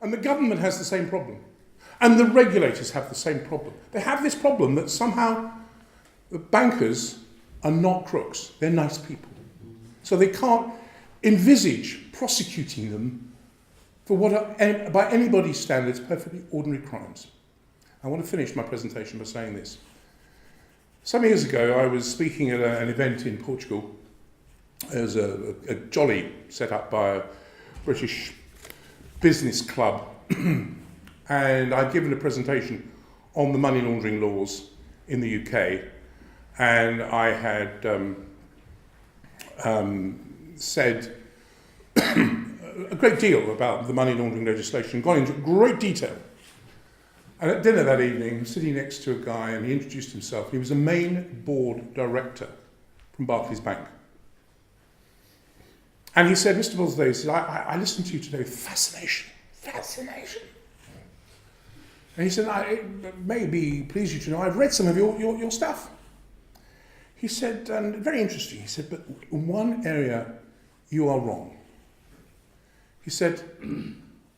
And the government has the same problem. And the regulators have the same problem. They have this problem that somehow the bankers are not crooks. They're nice people. So they can't envisage prosecuting them for what are, by anybody's standards, perfectly ordinary crimes. I want to finish my presentation by saying this. Some years ago, I was speaking at an event in Portugal. There was a jolly set up by a British business club. And I'd given a presentation on the money laundering laws in the UK. And I had said a great deal about the money laundering legislation, gone into great detail. And at dinner that evening, sitting next to a guy, and he introduced himself. He was a main board director from Barclays Bank. And he said, Mr. Bosdale, he said, I listened to you today with fascination. And he said, it may be please you to know, I've read some of your stuff. He said, and very interesting, he said, but in one area you are wrong. He said,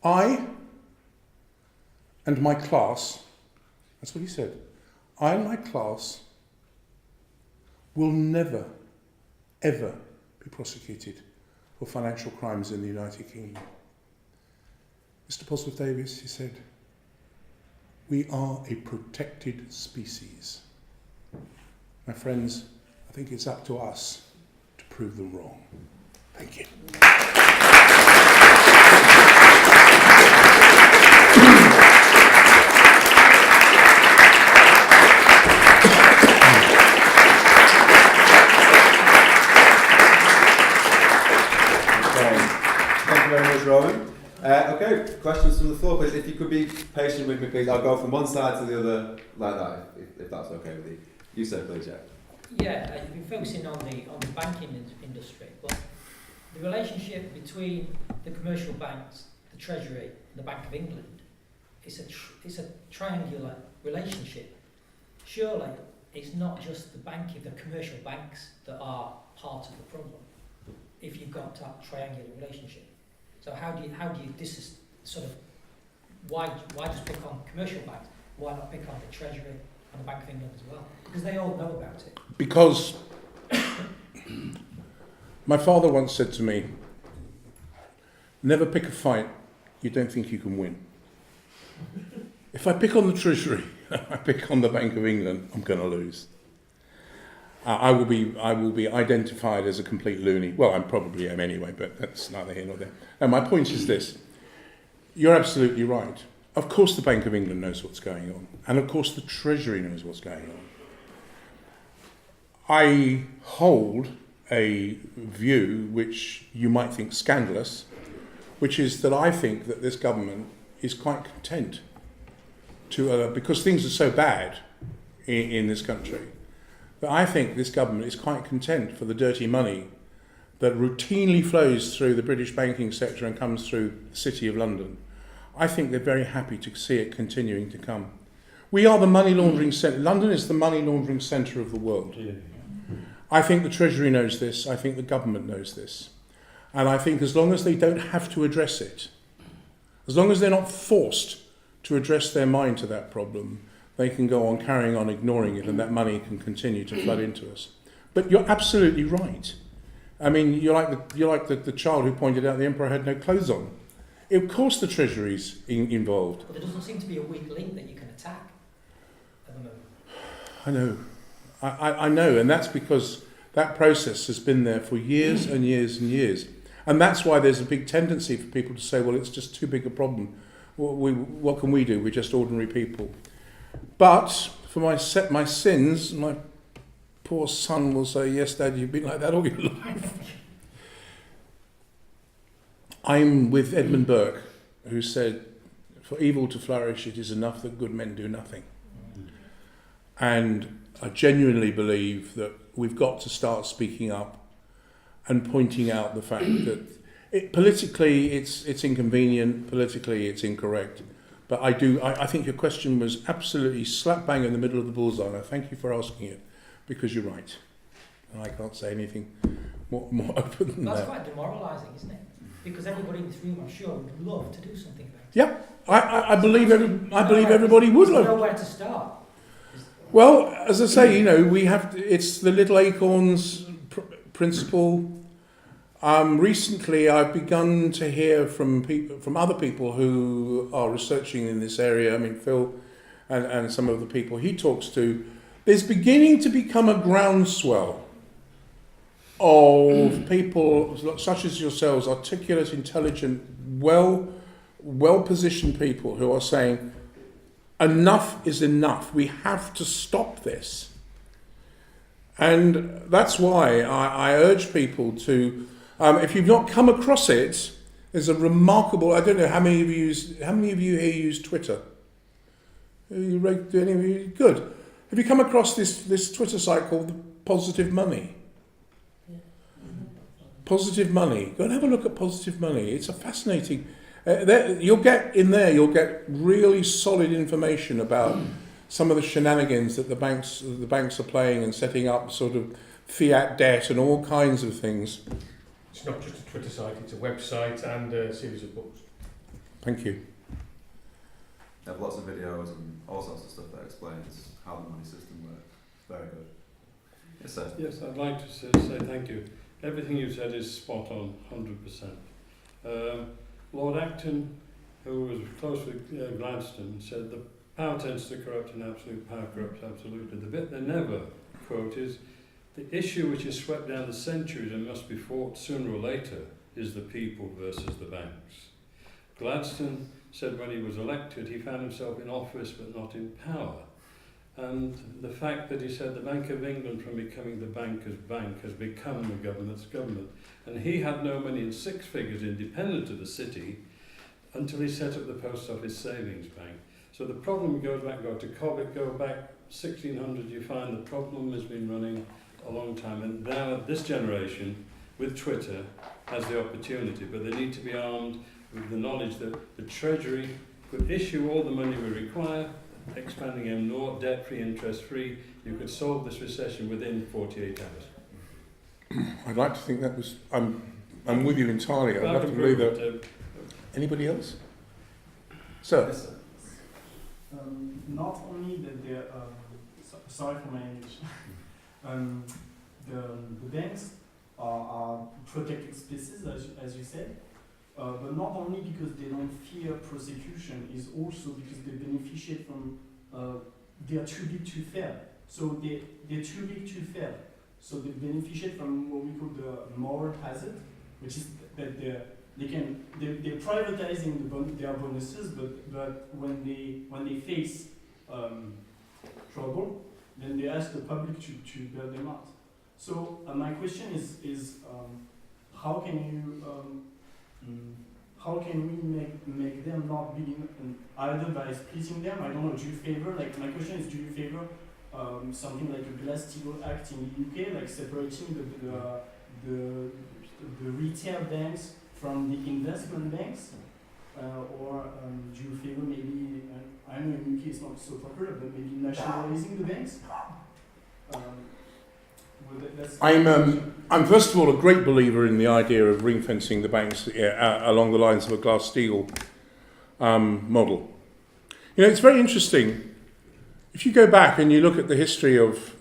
I and my class, that's what he said, I and my class will never, ever be prosecuted for financial crimes in the United Kingdom. Mr. Bosworth Davies, he said, we are a protected species. My friends, I think it's up to us to prove them wrong. Thank you. Thank you very much, Rowan. Okay, questions from the floor, please. If you could be patient with me, please. I'll go from one side to the other like that, if that's okay with you. You said, please, Jack. Yeah, you've been focusing on the banking industry, but the relationship between the commercial banks, the Treasury, and the Bank of England, it's a triangular relationship. Surely it's not just the commercial banks that are part of the problem if you've got that triangular relationship. So how do you this is sort of why just pick on commercial banks? Why not pick on the Treasury and the Bank of England as well? Because they all know about it. Because my father once said to me, never pick a fight you don't think you can win. If I pick on the Treasury, I pick on the Bank of England, I'm going to lose. I will be identified as a complete loony. Well, I probably am anyway, but that's neither here nor there. And my point is this. You're absolutely right. Of course the Bank of England knows what's going on. And of course the Treasury knows what's going on. I hold a view which you might think scandalous, which is that I think that this government is quite content to, because things are so bad in this country, but I think this government is quite content for the dirty money that routinely flows through the British banking sector and comes through the City of London. I think they're very happy to see it continuing to come. We are the money laundering centre. London is the money laundering centre of the world. I think the Treasury knows this. I think the government knows this. And I think as long as they don't have to address it, as long as they're not forced to address their mind to that problem, they can go on carrying on ignoring it, and that money can continue to flood into us. But you're absolutely right. I mean, you're like the child who pointed out the emperor had no clothes on. Of course the Treasury's involved. But there doesn't seem to be a weak link that you can attack at the moment. I know. I know, and that's because that process has been there for years and years and years. And that's why there's a big tendency for people to say, well, it's just too big a problem. What can we do? We're just ordinary people. But for my sins, my poor son will say, yes, Dad, you've been like that all your life. I'm with Edmund Burke, who said, for evil to flourish, it is enough that good men do nothing. And I genuinely believe that we've got to start speaking up and pointing out the fact that politically it's inconvenient, politically it's incorrect. But I think your question was absolutely slap bang in the middle of the bullseye, and I thank you for asking it, because you're right. And I can't say anything more open than that. That's quite demoralising, isn't it? because everybody in this room, I'm sure, would love to do something about it. Yeah, I believe everybody would There's love. nowhere to start. Well, as I say, we have it's the little acorns principle. Recently, I've begun to hear from other people who are researching in this area. I mean, Phil and some of the people he talks to. There's beginning to become a groundswell of people such as yourselves, articulate, intelligent, well-positioned people who are saying, enough is enough. We have to stop this. And that's why I urge people to, if you've not come across it, there's a remarkable, I don't know how many of you here use Twitter? Do any of you? Good. Have you come across this Twitter site called Positive Money? Positive Money. Go and have a look at Positive Money. It's a fascinating. You'll get really solid information about some of the shenanigans that the banks are playing and setting up sort of fiat debt and all kinds of things. It's not just a Twitter site; it's a website and a series of books. Thank you. They have lots of videos and all sorts of stuff that explains how the money system works. Very good. Yes, sir. Yes, I'd like to say thank you. Everything you said is spot on, 100%. Lord Acton, who was close with Gladstone, said the power tends to corrupt and absolute power corrupts absolutely. The bit they never quote is the issue which has swept down the centuries and must be fought sooner or later is the people versus the banks. Gladstone said when he was elected he found himself in office but not in power. And the fact that he said the Bank of England, from becoming the banker's bank, has become the government's government. And he had no money in six figures independent of the city until he set up the Post Office Savings Bank. So the problem goes back, go to Cobbett, go back 1600, you find the problem has been running a long time. And now this generation, with Twitter, has the opportunity, but they need to be armed with the knowledge that the Treasury could issue all the money we require, expanding M0, debt-free, interest-free. You could solve this recession within 48 hours. I'd like to think that was. I'm with you entirely. I'd love to believe that. Anybody else? Sir. Yes, sir. Not only that they're, sorry for my English, the banks are protected species, as you said, but not only because they don't fear prosecution, is also because they beneficiate from, they are too big to fail. So they're too big to fail. So they beneficiate from what we call the moral hazard, which is that they're privatizing their bonuses, but when they face trouble, then they ask the public to bail them out. So my question is how can we make them not be either by splitting them? I don't know. Do you favor, like, my question is, do you favor something like a Glass-Steagall Act in the UK, like separating the retail banks from the investment banks, or do you favor maybe, I know in the UK it's not so popular, but maybe nationalizing the banks? I'm first of all a great believer in the idea of ring fencing the banks along the lines of a Glass-Steagall model. It's very interesting. If you go back and you look at the history of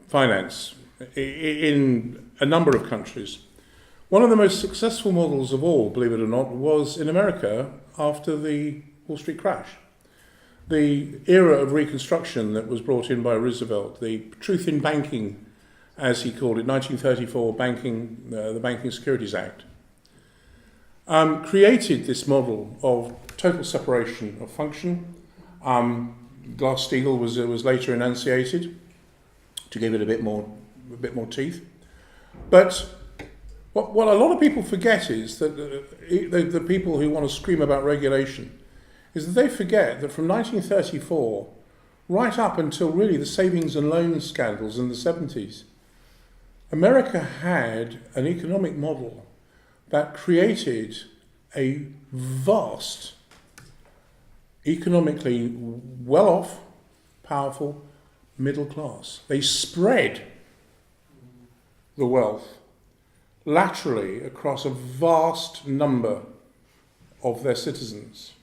finance in a number of countries, one of the most successful models of all, believe it or not, was in America after the Wall Street crash. The era of Reconstruction that was brought in by Roosevelt, the Truth in Banking, as he called it, 1934 the Banking Securities Act, created this model of total separation of function. Glass-Steagall was later enunciated to give it a bit more teeth. But what a lot of people forget is that the people who want to scream about regulation is that they forget that from 1934 right up until really the savings and loan scandals in the 70s, America had an economic model that created a vast, economically well-off, powerful middle class. They spread the wealth laterally across a vast number of their citizens,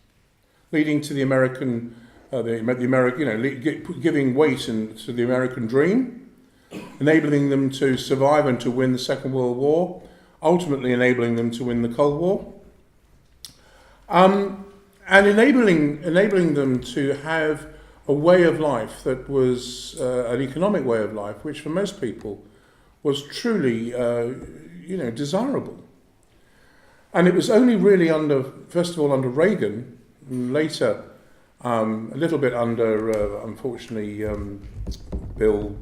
leading to the American, giving weight to the American dream, enabling them to survive and to win the Second World War, ultimately enabling them to win the Cold War, and enabling them to have a way of life that was an economic way of life, which for most people was truly, desirable. And it was only really first of all under Reagan, and later a little bit under, unfortunately, Bill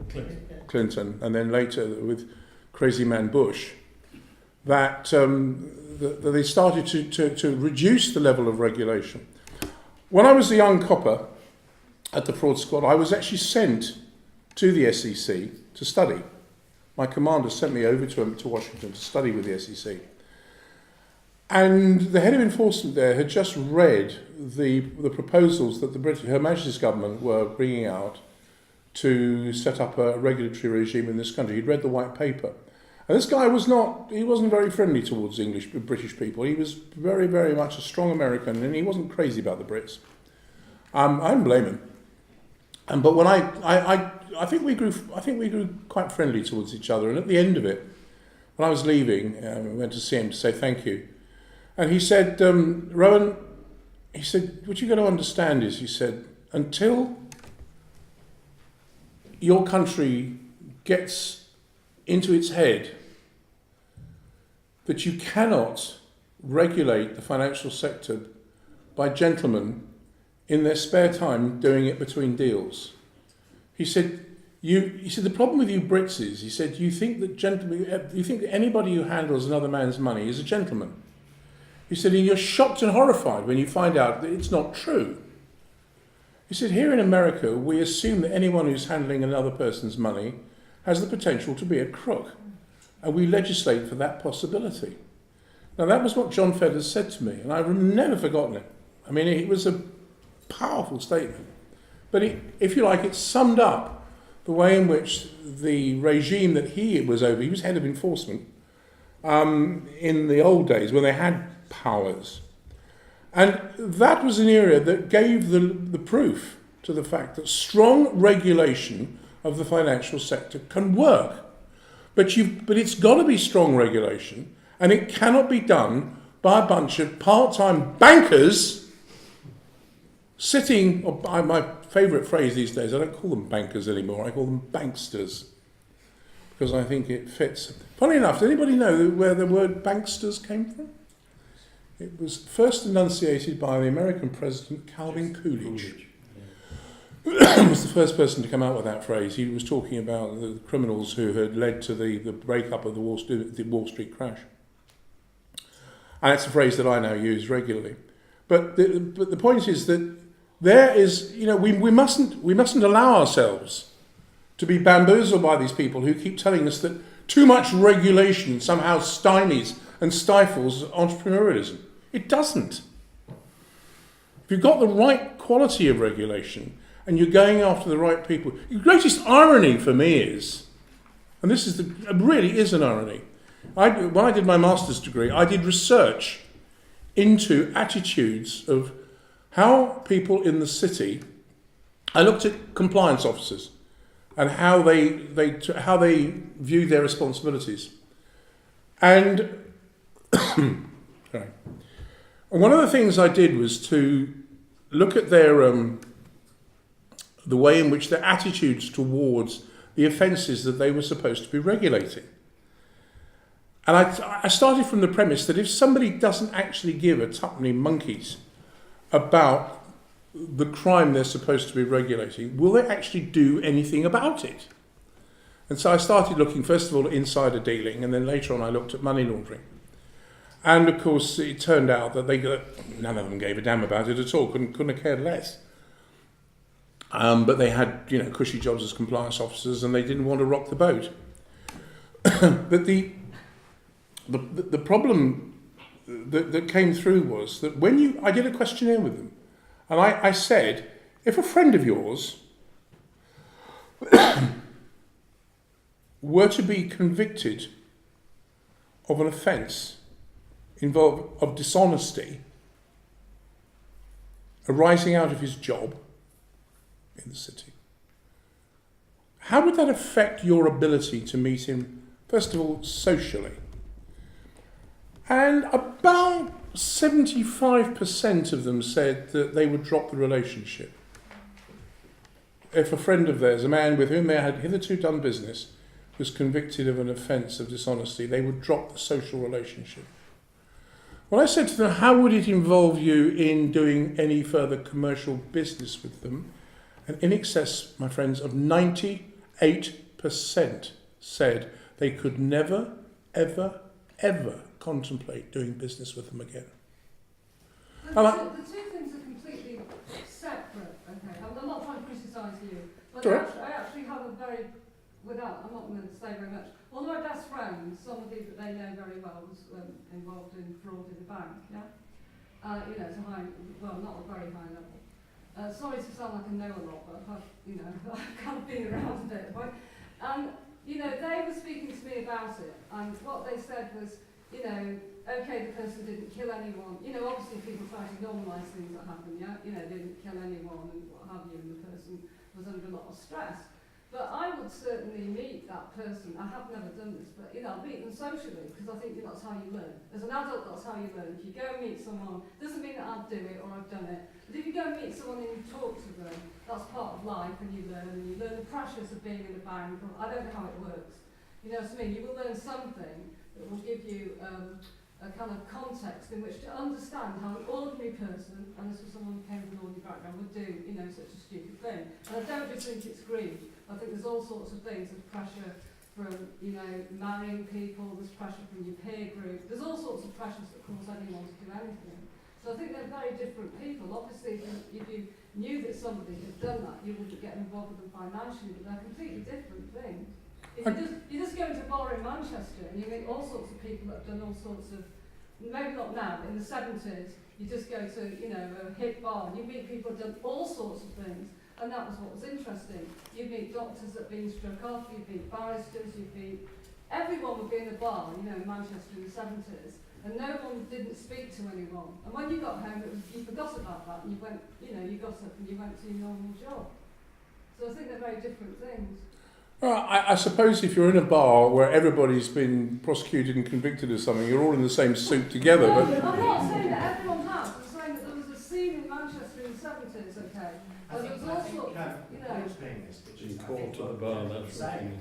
Clinton, and then later with Crazy Man Bush, that they started to reduce the level of regulation. When I was a young copper at the Fraud Squad, I was actually sent to the SEC to study. My commander sent me over to Washington to study with the SEC. And the head of enforcement there had just read the proposals that Her Majesty's government were bringing out to set up a regulatory regime in this country. He'd read the white paper. And this guy wasn't very friendly towards British people. He was very, very much a strong American, and he wasn't crazy about the Brits. I don't blame him. But when I think we grew quite friendly towards each other. And at the end of it, when I was leaving, I went to see him to say thank you. And he said, Rowan, he said, what you got to understand is, he said, until your country gets into its head that you cannot regulate the financial sector by gentlemen in their spare time doing it between deals. He said, the problem with you Brits is, he said, you think that anybody who handles another man's money is a gentleman. He said, and you're shocked and horrified when you find out that it's not true. He said, here in America, we assume that anyone who's handling another person's money has the potential to be a crook. And we legislate for that possibility. Now, that was what John Fedders said to me, and I've never forgotten it. I mean, it was a powerful statement. But if you like, it summed up the way in which the regime that he was head of enforcement in the old days when they had powers. And that was an area that gave the proof to the fact that strong regulation of the financial sector can work. But it's got to be strong regulation, and it cannot be done by a bunch of part-time bankers sitting, or my favourite phrase these days, I don't call them bankers anymore, I call them banksters, because I think it fits. Funny enough, does anybody know where the word banksters came from? It was first enunciated by the American president, Calvin Coolidge. Was the first person to come out with that phrase. He was talking about the criminals who had led to the breakup of the Wall Street crash. And it's a phrase that I now use regularly. But the point is that there is, we mustn't allow ourselves to be bamboozled by these people who keep telling us that too much regulation somehow stymies and stifles entrepreneurialism. It doesn't. If you've got the right quality of regulation and you're going after the right people, the greatest irony for me is, and this is really is an irony, when I did my master's degree, I did research into attitudes of how people in the city, I looked at compliance officers and how they viewed their responsibilities. And sorry. And one of the things I did was to look at their the way in which their attitudes towards the offences that they were supposed to be regulating. And I started from the premise that if somebody doesn't actually give a tuppenny monkeys about the crime they're supposed to be regulating, will they actually do anything about it? And so I started looking, first of all, at insider dealing, and then later on I looked at money laundering. And of course, it turned out that none of them gave a damn about it at all, couldn't have cared less. But they had, cushy jobs as compliance officers, and they didn't want to rock the boat. But the problem that came through was that I did a questionnaire with them, and I said, if a friend of yours were to be convicted of an offence of dishonesty arising out of his job in the city, how would that affect your ability to meet him, first of all, socially? And about 75% of them said that they would drop the relationship. If a friend of theirs, a man with whom they had hitherto done business, was convicted of an offence of dishonesty, they would drop the social relationship. When I said to them, how would it involve you in doing any further commercial business with them? And in excess, my friends, of 98% said they could never, ever, ever contemplate doing business with them again. The two things are completely separate, okay? I'm not trying to criticise you, but I actually have a very, I'm not going to say very much. One of my best friends, somebody that they know very well, was involved in fraud in the bank, yeah? It's a high, well, not a very high level. Sorry to sound like I know a lot, but I've kind of been around a bit, right? And, they were speaking to me about it, and what they said was, okay, the person didn't kill anyone. Obviously people try to normalise things that happen, yeah? They didn't kill anyone and what have you, and the person was under a lot of stress. But I would certainly meet that person. I have never done this, but I'll meet them socially, because I think that's how you learn. As an adult, that's how you learn. If you go and meet someone, doesn't mean that I'll do it or I've done it. But if you go and meet someone and you talk to them, that's part of life, and you learn the pressures of being in a bank. I don't know how it works. You know what I mean? You will learn something that will give you a kind of context in which to understand how an ordinary person, and this was someone who came from an ordinary background, would do, such a stupid thing. And I don't just think it's greed. I think there's all sorts of things. There's pressure from, marrying people. There's pressure from your peer group. There's all sorts of pressures that cause anyone to do anything. So I think they're very different people. Obviously, if you knew that somebody had done that, you wouldn't get involved with them financially, but they're completely different things. If you just go into a bar in Manchester and you meet all sorts of people that have done all sorts of, maybe not now, but in the 70s, you just go to, a hip bar and you meet people who have done all sorts of things, and that was what was interesting. You meet doctors that have been struck off, you meet barristers, everyone would be in a bar, in Manchester in the 70s, and no one didn't speak to anyone. And when you got home, you forgot about that, and you went, you got up and you went to your normal job. So I think they're very different things. Well, I suppose if you're in a bar where everybody's been prosecuted and convicted of something, you're all in the same soup together. No, But I'm not saying that everyone has. I'm saying that there was a scene in Manchester in the 70s, okay? I think, the point being is, which is, I think to the what bar, you're that's what saying, it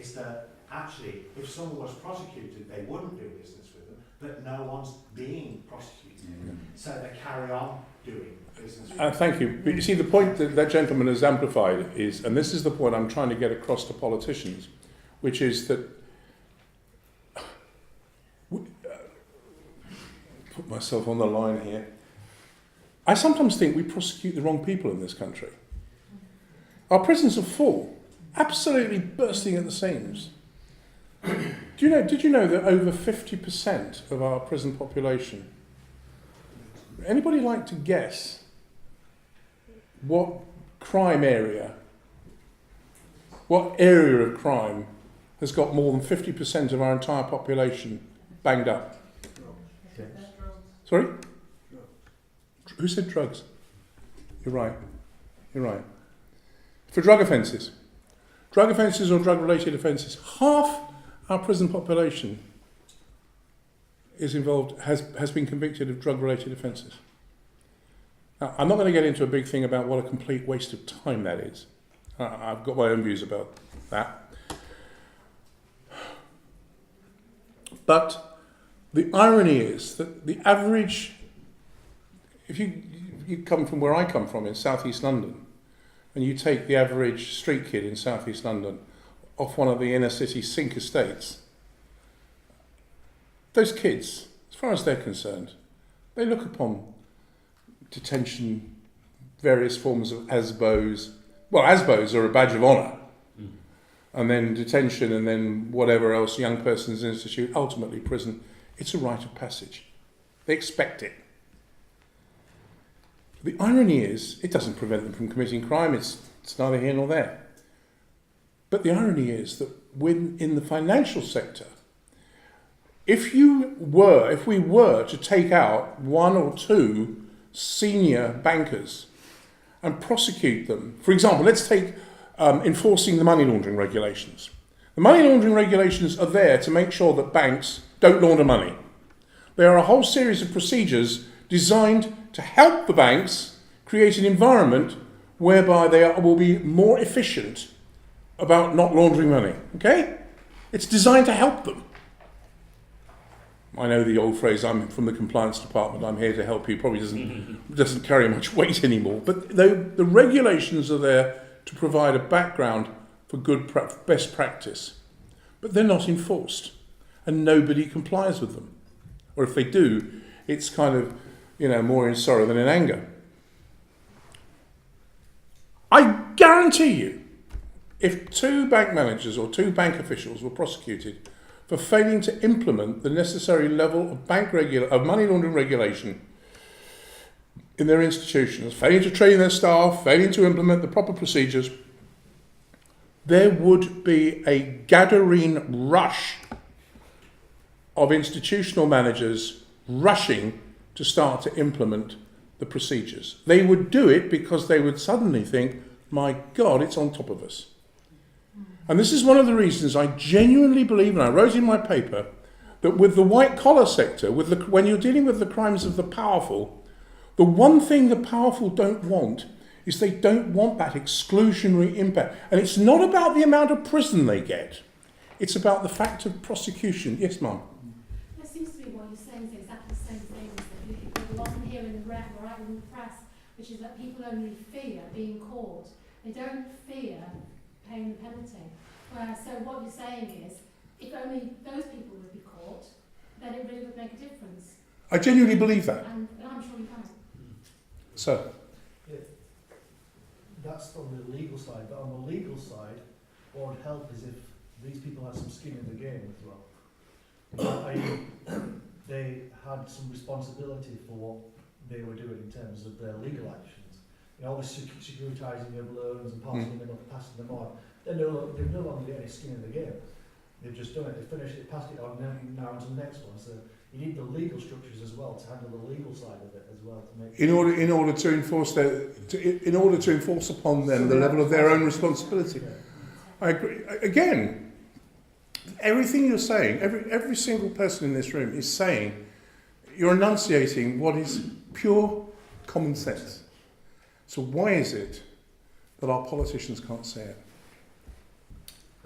is. is that actually, if someone was prosecuted, they wouldn't do business with them, but no one's being prosecuted. So they carry on doing business with them. thank you. But you see, the point that that gentleman has amplified is, and this is the point I'm trying to get across to politicians, which is that, put myself on the line here, I sometimes think we prosecute the wrong people in this country. Our prisons are full, absolutely bursting at the seams. Did you know that over 50% of our prison population, anybody like to guess what area of crime has got more than 50% of our entire population banged up? Sorry? Who said drugs? You're right. For drug offences or drug-related offences, half our prison population is involved, has been convicted of drug-related offences. Now, I'm not going to get into a big thing about what a complete waste of time that is. I've got my own views about that. But the irony is that the average, if you come from where I come from in South East London, and you take the average street kid in South East London off one of the inner city sink estates, those kids, as far as they're concerned, they look upon detention, various forms of ASBOs. Well, ASBOs are a badge of honour. And then detention, and then whatever else, Young Persons Institute, ultimately prison. It's a rite of passage. They expect it. The irony is, it doesn't prevent them from committing crime. It's neither here nor there. But the irony is that when in the financial sector, if we were to take out 1 or 2 senior bankers and prosecute them, for example, let's take enforcing the money laundering regulations. The money laundering regulations are there to make sure that banks don't launder money. There are a whole series of procedures designed to help the banks create an environment whereby they will be more efficient about not laundering money. Okay? It's designed to help them. I know the old phrase, I'm from the compliance department, I'm here to help you, probably doesn't carry much weight anymore. But the regulations are there to provide a background for good best practice. But they're not enforced. And nobody complies with them. Or if they do, it's kind of, more in sorrow than in anger. I guarantee you, if 2 bank managers or 2 bank officials were prosecuted for failing to implement the necessary level of money laundering regulation in their institutions, failing to train their staff, failing to implement the proper procedures, there would be a Gadarene rush of institutional managers rushing to start to implement the procedures. They would do it because they would suddenly think, my God, it's on top of us. And this is one of the reasons I genuinely believe, and I wrote in my paper, that with the white-collar sector, when you're dealing with the crimes of the powerful, the one thing the powerful don't want is they don't want that exclusionary impact. And it's not about the amount of prison they get. It's about the fact of prosecution. Yes, Mum? It seems to be what you're saying is exactly the same thing that people often hear in the rep or out in the press, which is that people only fear being caught. They don't fear paying the penalty. So what you're saying is, if only those people would be caught, then it really would make a difference. I genuinely believe that. And I'm sure you can. So, that's on the legal side, but on the legal side, what would help is if these people had some skin in the game as well. They had some responsibility for what they were doing in terms of their legal actions. All the securitising of loans and passing them on. They've no longer got any skin in the game. They've just done it, they finished it, passed it on, now on to the next one. So you need the legal structures as well to handle the legal side of it as well to make sure. In order to enforce upon them the level of their own responsibility. Yeah. I agree. Again, everything you're saying, every single person in this room is saying, you're enunciating what is pure common sense. So why is it that our politicians can't say it?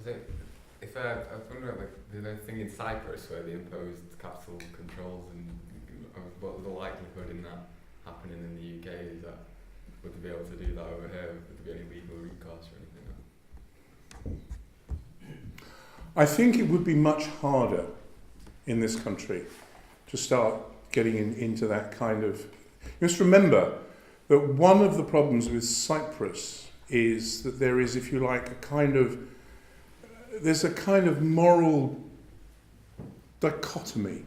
I think I was wondering about the thing in Cyprus where they imposed capital controls and what was the likelihood in that happening in the UK? Is that would they be able to do that over here? Would there be any legal recourse or anything? I think it would be much harder in this country to start getting into that kind of. You must remember that one of the problems with Cyprus is that there is, if you like, there's a kind of moral dichotomy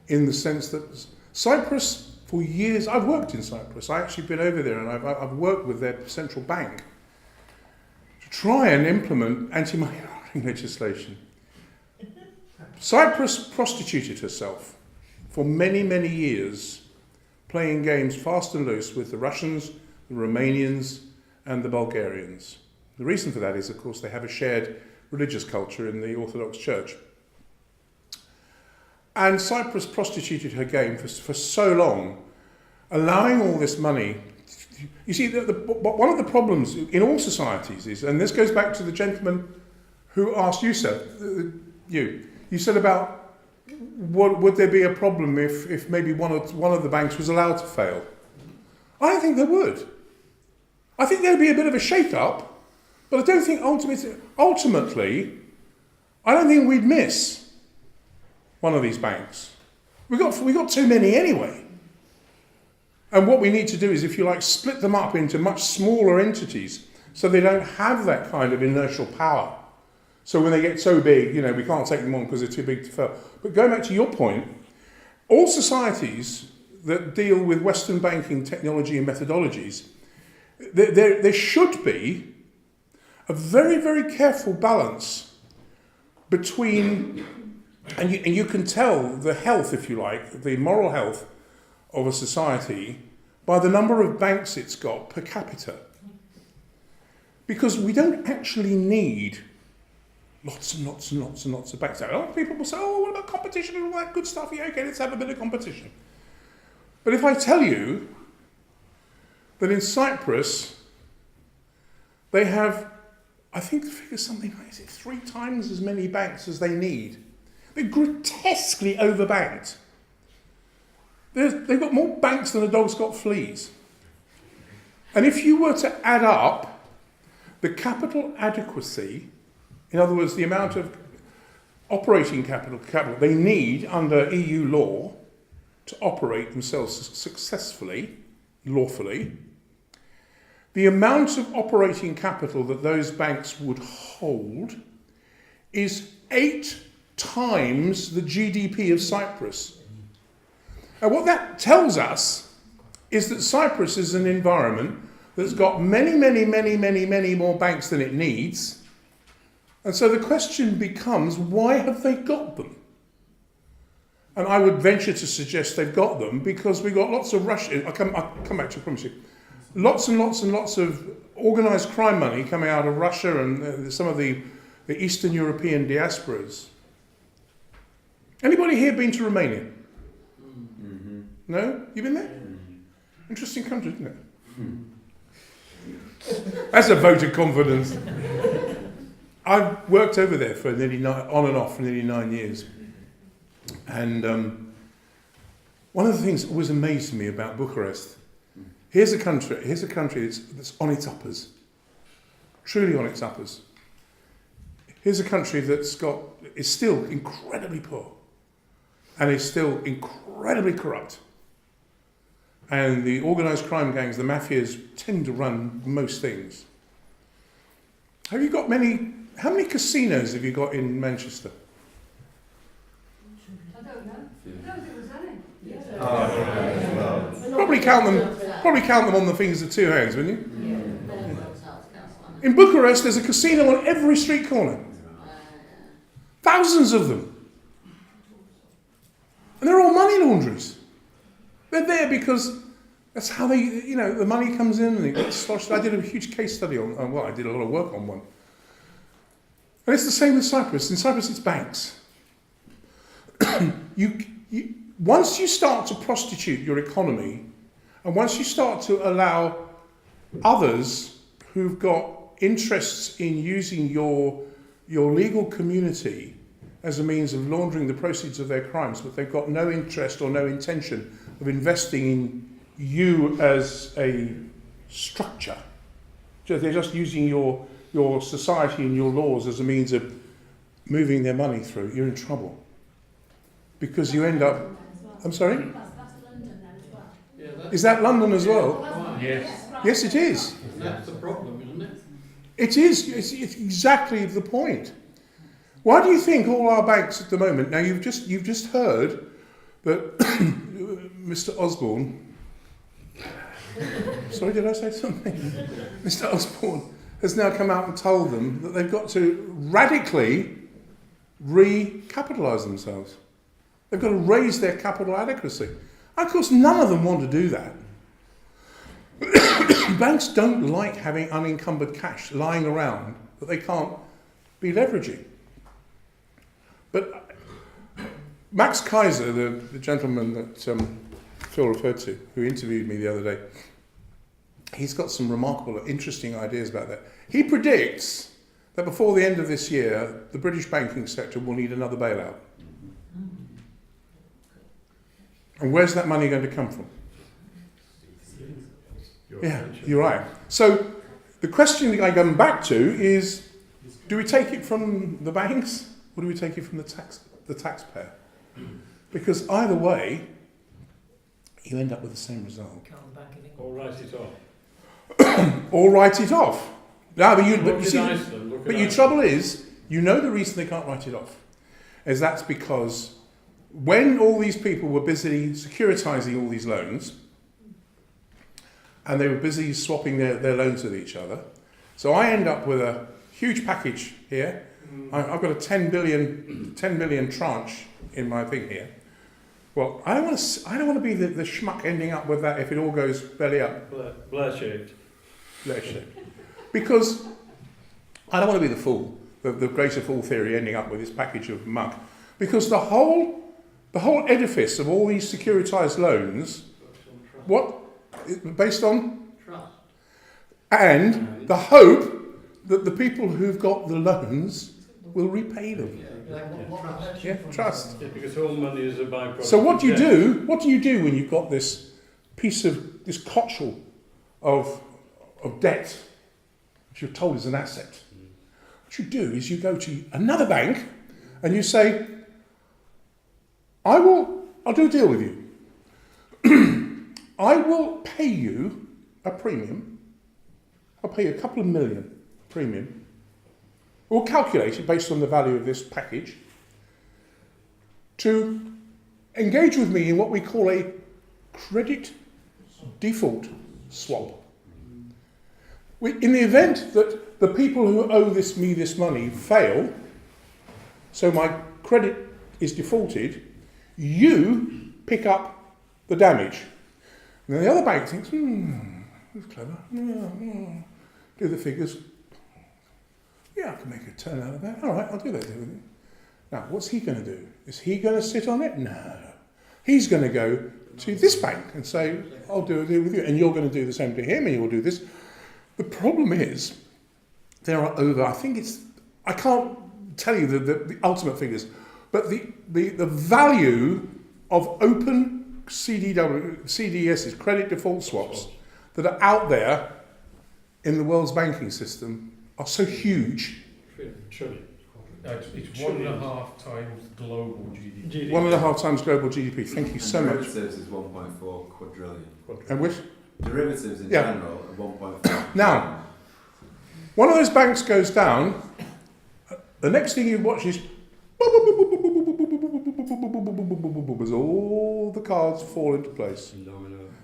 in the sense that Cyprus, for years, I've worked in Cyprus. I've actually been over there and I've worked with their central bank to try and implement anti-money laundering legislation. Cyprus prostituted herself for many, many years, playing games fast and loose with the Russians, the Romanians, and the Bulgarians. The reason for that is, of course, they have a shared religious culture in the Orthodox Church. And Cyprus prostituted her game for so long, allowing all this money. You see, one of the problems in all societies is, and this goes back to the gentleman who asked you, sir, you said about would there be a problem if maybe one of the banks was allowed to fail? I don't think there would. I think there'd be a bit of a shake-up, but I don't think ultimately, I don't think we'd miss one of these banks. We got too many anyway. And what we need to do is, if you like, split them up into much smaller entities so they don't have that kind of inertial power. So when they get so big, we can't take them on because they're too big to fail. But going back to your point, all societies that deal with Western banking technology and methodologies, there should be a very, very careful balance between And you can tell the health, if you like, the moral health of a society by the number of banks it's got per capita. Because we don't actually need lots and lots and lots and lots of banks. A lot of people will say, oh, what about competition and all that good stuff? Yeah, okay, let's have a bit of competition. But if I tell you that in Cyprus, they have, I think the figure's something like, is it 3 times as many banks as they need? They're grotesquely overbanked. They've got more banks than a dog's got fleas. And if you were to add up the capital adequacy, in other words, the amount of operating capital they need under EU law to operate themselves successfully, lawfully, the amount of operating capital that those banks would hold is 8 times the GDP of Cyprus. And what that tells us is that Cyprus is an environment that's got many, many, many, many, many more banks than it needs. And so the question becomes, why have they got them? And I would venture to suggest they've got them because we've got lots of Russian, I'll come back to it, I promise you. Lots and lots and lots of organised crime money coming out of Russia and some of the Eastern European diasporas. Anybody here been to Romania? Mm-hmm. No? You been there? Interesting country, isn't it? That's a vote of confidence. I've worked over there for on and off for nearly 9 years. And one of the things that always amazed me about Bucharest, here's a country that's on its uppers, truly on its uppers. Here's a country is still incredibly poor and is still incredibly corrupt. And the organised crime gangs, the mafias, tend to run most things. How many casinos have you got in Manchester? I don't know. I don't think there's any. Probably count them on the fingers of 2 hands, wouldn't you? In Bucharest, there's a casino on every street corner. Thousands of them. And they're all money launderers. They're there because that's how the money comes in and it gets sloshed. I did a huge case study on I did a lot of work on one. And it's the same with Cyprus. In Cyprus, it's banks. Once you start to prostitute your economy, and once you start to allow others who've got interests in using your legal community as a means of laundering the proceeds of their crimes, but they've got no interest or no intention of investing in you as a structure. So they're just using your society and your laws as a means of moving their money through. You're in trouble. Because you end up... I'm sorry? That's London then as well. Yeah, Is that London as well? Yes. Yes, it is. that's the problem, isn't it? It is. It's exactly the point. Why do you think all our banks at the moment... Now, you've just heard that Mr. Osborne... Sorry, did I say something? Mr. Osborne has now come out and told them that they've got to radically recapitalise themselves. They've got to raise their capital adequacy. Of course, none of them want to do that. Banks don't like having unencumbered cash lying around that they can't be leveraging. But Max Kaiser, the gentleman that Phil referred to, who interviewed me the other day, he's got some remarkable, interesting ideas about that. He predicts that before the end of this year, the British banking sector will need another bailout. And where's that money going to come from? Yeah, you're right. So the question that I come back to is, do we take it from the banks or do we take it from the taxpayer? Because either way, you end up with the same result. Can't the Bank of England. Or write it off. Or write it off. No, but you Look see, at Iceland, look at but your Iceland. trouble is, you know the reason they can't write it off is that's because when all these people were busy securitizing all these loans, and they were busy swapping their loans with each other, so I end up with a huge package here. I've got a 10 billion tranche in my thing here. Well, I don't want to be the schmuck ending up with that if it all goes belly up. Blair-shaped. Because I don't want to be the fool, the greater fool theory ending up with this package of muck. Because the whole edifice of all these securitized loans, based on Trust. and the hope that the people who've got the loans will repay them. Yeah, trust. Yeah, because all money is a byproduct. So what do you of debt. do? What do you do when you've got this cocktail of debt, which you're told is an asset? What you do is you go to another bank and you say, I'll do a deal with you. I will pay you a premium. I'll pay you a couple of million premium. We'll calculate it based on the value of this package to engage with me in what we call a credit default swap. In the event that the people who owe me this money fail, so my credit is defaulted, you pick up the damage. And then the other bank thinks, that's clever. Do the figures. Yeah, I can make a turn out of that. All right, I'll do that deal with you. Now, what's he going to do? Is he going to sit on it? No. He's going to go to this bank and say, I'll do a deal with you, and you're going to do the same to him, and you'll do this. The problem is, there are I can't tell you the ultimate figures, but the value of open CDSs, credit default swaps, that are out there in the world's banking system are so huge. Trillion. It's 1.5 times global GDP. 1.5 times global GDP. Thank you so much. Derivatives is 1.4 quadrillion. And which? Derivatives in Yeah. general are 1.4. Now, one of those banks goes down, the next thing you watch is as all the cards fall into place.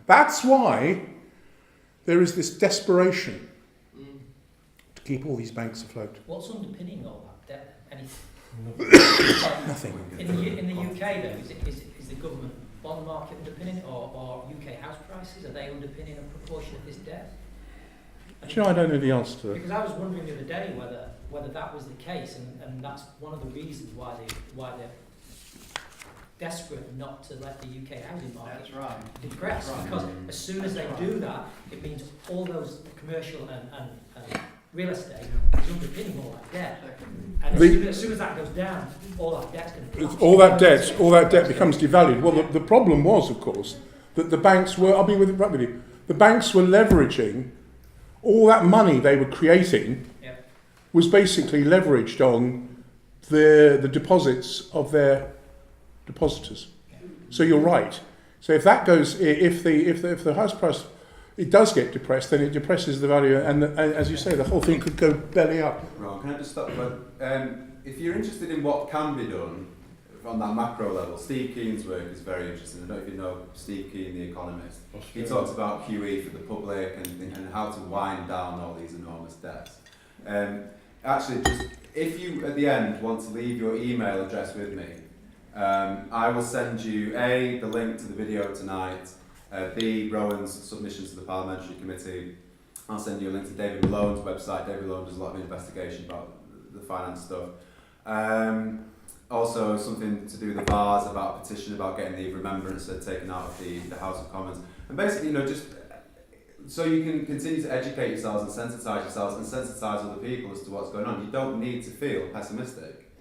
That's why there is this desperation to keep all these banks afloat. What's underpinning all that debt? Nothing. In the UK though, is the government bond market underpinning it, or UK house prices, are they underpinning a proportion of this debt? Do you know, I don't know the answer to that. Because I was wondering the other day whether that was the case, and that's one of the reasons why they're desperate not to let the UK housing market depress. Because as soon as they do that, it means all those commercial and real estate is underpinning all that debt. And as soon as that goes down, all that debt's going to collapse. All that debt becomes devalued. Well, the problem was, of course, that the banks were, I'll be right with you, the banks were leveraging all that money they were creating was basically leveraged on the deposits of their depositors. So you're right. So if that goes, if the house price it does get depressed, then it depresses the value, and as you say, the whole thing could go belly up. Ron, can I just stop? If you're interested in what can be done on that macro level, Steve Keen's work is very interesting. I don't know if you know Steve Keen, the economist. He talks about QE for the public and how to wind down all these enormous debts. Actually, just if you at the end want to leave your email address with me, I will send you the link to the video tonight, B, Rowan's submissions to the Parliamentary Committee. I'll send you a link to David Malone's website. David Malone does a lot of investigation about the finance stuff. Also something to do with the VARs, about a petition about getting the remembrance taken out of the House of Commons. And basically, just so you can continue to educate yourselves and sensitise yourselves and sensitise other people as to what's going on. You don't need to feel pessimistic.